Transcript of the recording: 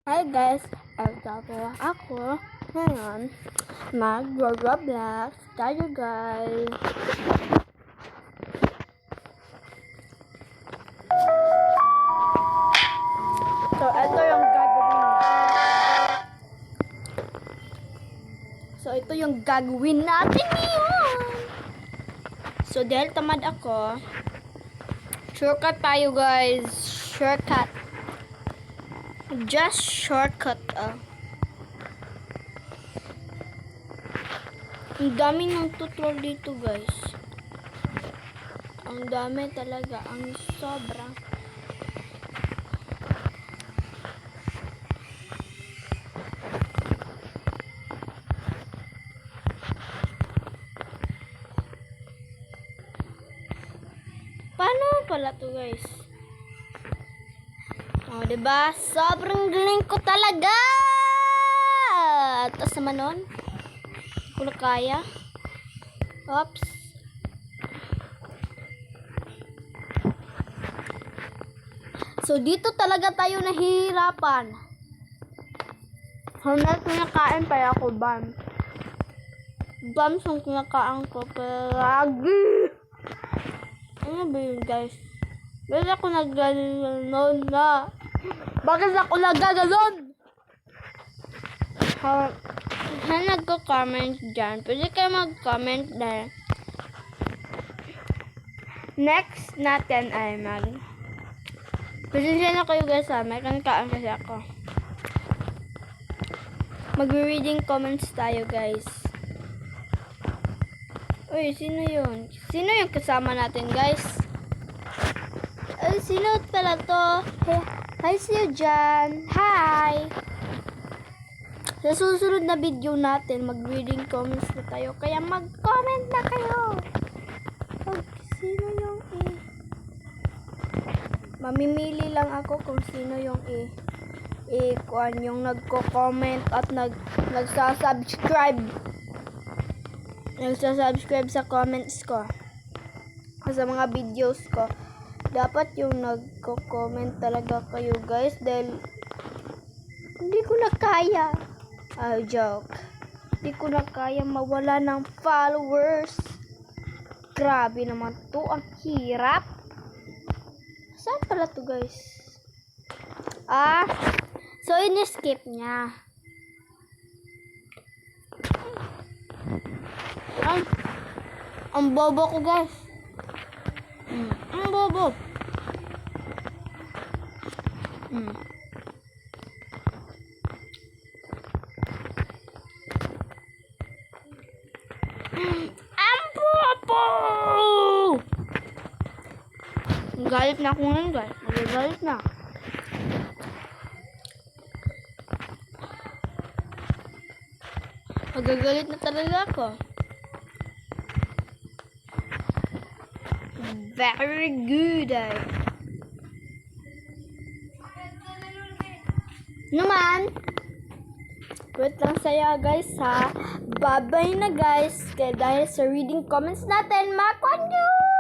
Hi guys, ito po ako ngayon mag-Roblox tayo guys. Ito yung gagawin natin ngayon. So dahil tamad ako, shortcut tayo guys. Shortcut. Just shortcut. Ang dami ng tutorial dito guys. Ang dami talaga. Ang sobra. Paano pala to guys? Oh, diba? Sobrang galing ko talaga! Tapos naman nun, hindi ko na kaya. Oops. So, dito talaga tayo nahihirapan. Hanggang kinakain pa ako, bam. Bam, yung kinakain ko, palagi. Ano ba yun, guys? Bakit ako nagaganon na? Bakit ako nagaganon? Ha nagko-comment dyan. Pwede kayo mag-comment na. Next natin ay Pasensya na kayo guys ha. May kanikaan kasi ako. Mag-reading comments tayo guys. Uy, sino yun? Sino yung kasama natin, guys? Ay, sino pala to? Hi, sa'yo dyan. Hi! Sa susunod na video natin, mag-reading comments na tayo. Kaya mag-comment na kayo. Sino yung mamimili lang ako kung sino yung kung yung nagko-comment at nagsasubscribe sa comments ko sa mga videos ko. Dapat yung nagko-comment talaga kayo guys dahil hindi ko na kaya joke, hindi ko na kaya mawala ng followers. Grabe naman to, ang hirap. Saan pala to guys? So in-skip niya. Ang bobo ko guys. Ang bobo. Ang bobo. Galit na ako ngayon guys. Galit na. Magagalit na talaga ako. Very good. Naman. Wait lang saya guys ha. Bye-bye na guys. Kaya dahil sa reading comments natin, makonyo!